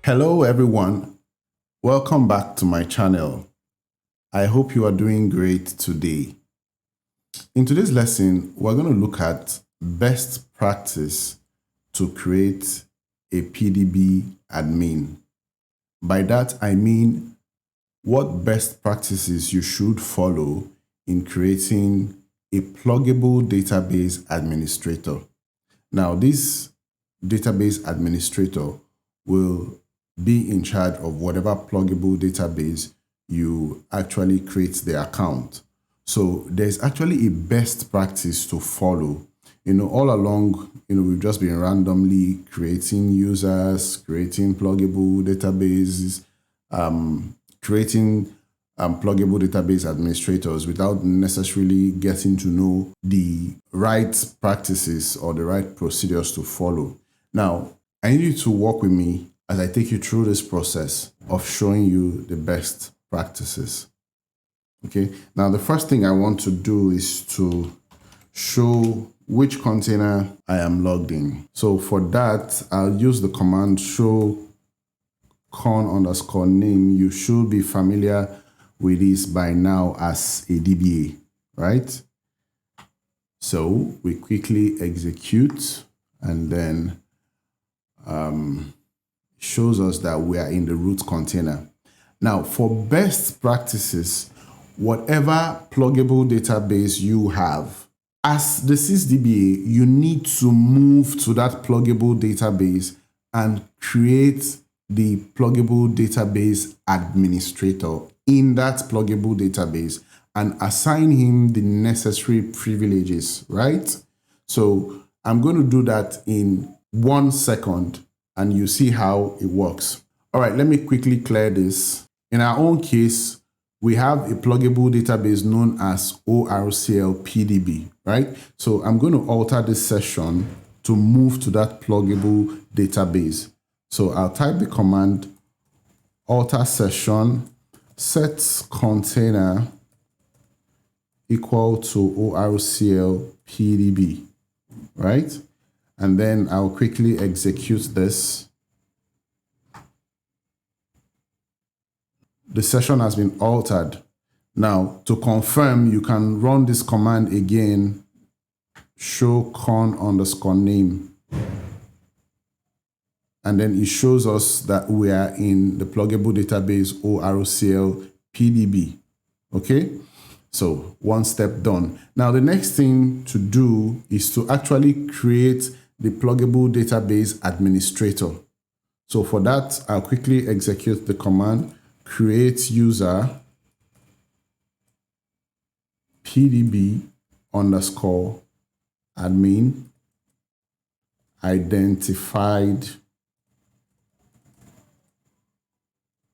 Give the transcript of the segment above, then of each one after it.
Hello everyone, welcome back to my channel. I hope you are doing great today. In today's lesson, we're going to look at best practice to create a PDB admin. By that, I mean what best practices you should follow in creating a pluggable database administrator. Now, this database administrator will be in charge of whatever pluggable database you actually create the account. So there's actually a best practice to follow. All along, we've just been randomly creating users, creating pluggable databases, creating pluggable database administrators without necessarily getting to know the right practices or the right procedures to follow. Now, I need you to work with me as I take you through this process of showing you the best practices. Okay, now the first thing I want to do is to show which container I am logged in. So for that, I'll use the command show con_name. You should be familiar with this by now as a DBA, right? So we quickly execute and then shows us that we are in the root container. Now, for best practices, whatever pluggable database you have, as the sysdba, you need to move to that pluggable database and create the pluggable database administrator in that pluggable database and assign him the necessary privileges, right? So I'm going to do that in 1 second and you see how it works. All right, let me quickly clear this. In our own case, we have a pluggable database known as ORCL PDB, right? So I'm going to alter this session to move to that pluggable database. So I'll type the command alter session set container equal to ORCL PDB, right? And then I'll quickly execute this. The session has been altered. Now, to confirm, you can run this command again, show con_name. And then it shows us that we are in the pluggable database ORCL PDB. Okay? So 1 step done. Now, the next thing to do is to actually create the pluggable database administrator. So for that, I'll quickly execute the command create user PDB_admin identified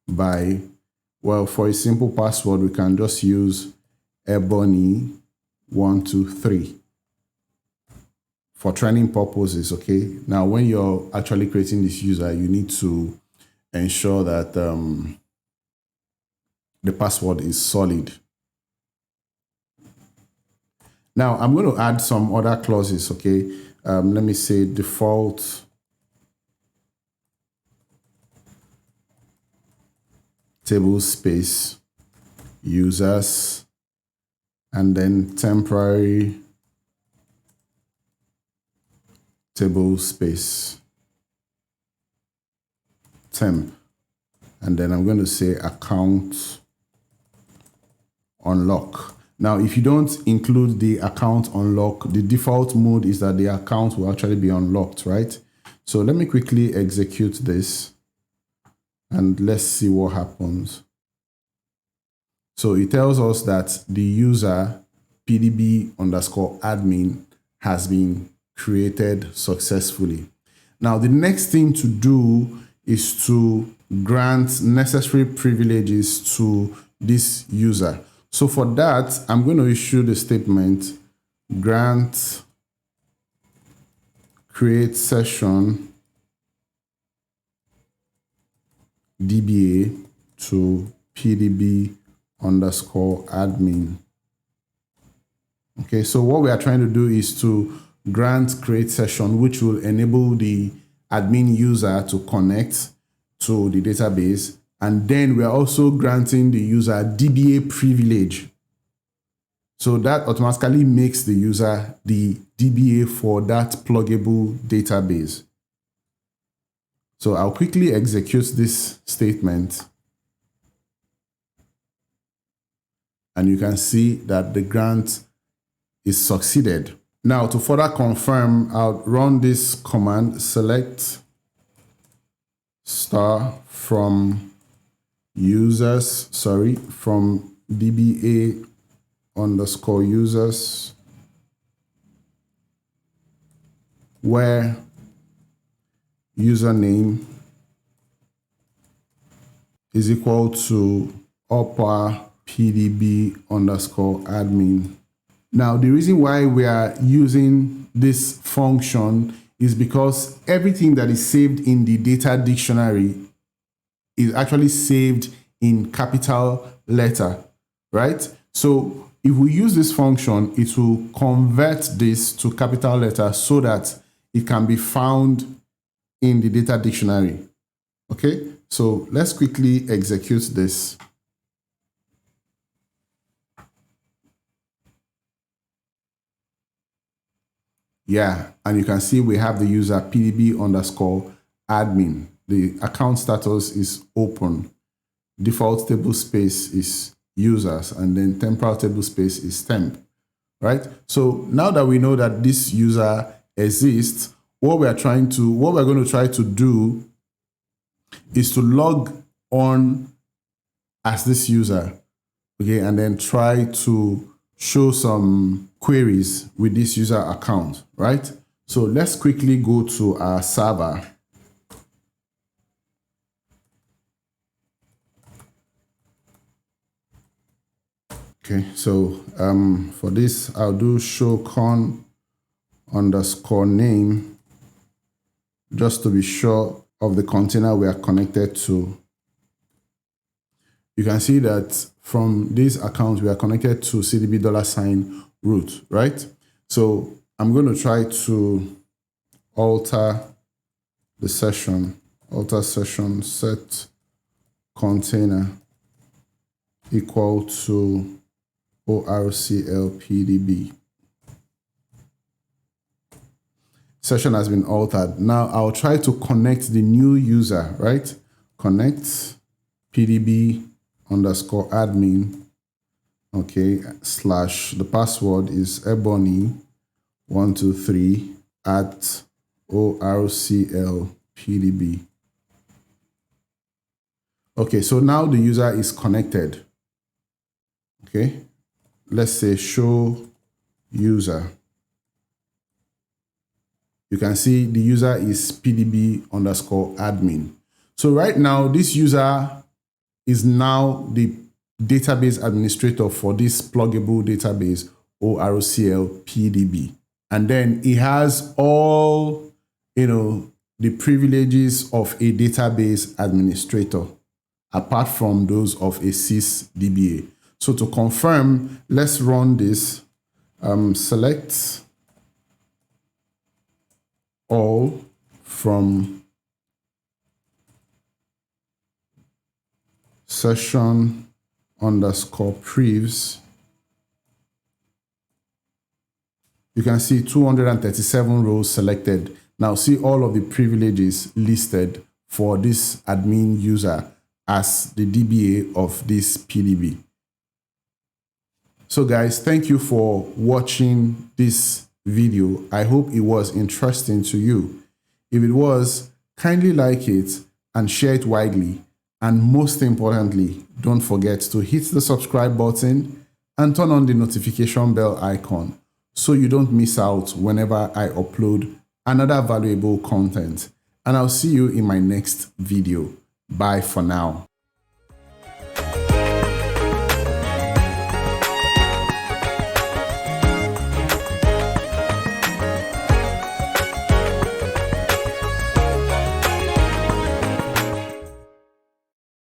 by, well, for a simple password, we can just use Ebony123 for training purposes, okay? Now, when you're actually creating this user, you need to ensure that the password is solid. Now, I'm going to add some other clauses, okay? Let me say default table space users and then temporary table space temp. And then I'm going to say account unlock. Now, if you don't include the account unlock, the default mode is that the account will actually be unlocked, right? So let me quickly execute this and let's see what happens. So it tells us that the user PDB_admin has been created successfully. Now, the next thing to do is to grant necessary privileges to this user. So for that, I'm going to issue the statement grant create session DBA to PDB_admin. Okay, so what we are trying to do is to grant create session, which will enable the admin user to connect to the database. And then we are also granting the user DBA privilege. So that automatically makes the user the DBA for that pluggable database. So I'll quickly execute this statement. And you can see that the grant is succeeded. Now, to further confirm, I'll run this command, select star from from DBA underscore users, where username is equal to upper PDB underscore admin. Now, the reason why we are using this function is because everything that is saved in the data dictionary is actually saved in capital letter, right? So if we use this function, it will convert this to capital letter so that it can be found in the data dictionary. Okay, so let's quickly execute this. Yeah, and you can see we have the user PDB underscore admin. The account status is open. Default table space is users, and then temporal table space is temp, right? So now that we know that this user exists, what we're going to try to do is to log on as this user, okay, and then try to show some queries with this user account, right? So let's quickly go to our server. Okay, so for this, I'll do show con underscore name just to be sure of the container we are connected to. You can see that from this account, we are connected to CDB $root, right? So I'm going to try to alter the session, set container equal to ORCLPDB. Session has been altered. Now I'll try to connect the new user, right? Connect PDB underscore admin, okay, slash, the password is ebony123 at ORCLPDB. Okay, so now the user is connected. Okay, let's say show user. You can see the user is PDB underscore admin. So right now, this user is now the database administrator for this pluggable database, ORCLPDB. And then he has all, the privileges of a database administrator, apart from those of a sysdba. So to confirm, let's run this. Select all from session underscore privs. You can see 237 rows selected. Now see all of the privileges listed for this admin user as the DBA of this PDB. So guys, thank you for watching this video. I hope it was interesting to you. If it was, kindly like it and share it widely. And most importantly, don't forget to hit the subscribe button and turn on the notification bell icon so you don't miss out whenever I upload another valuable content. And I'll see you in my next video. Bye for now.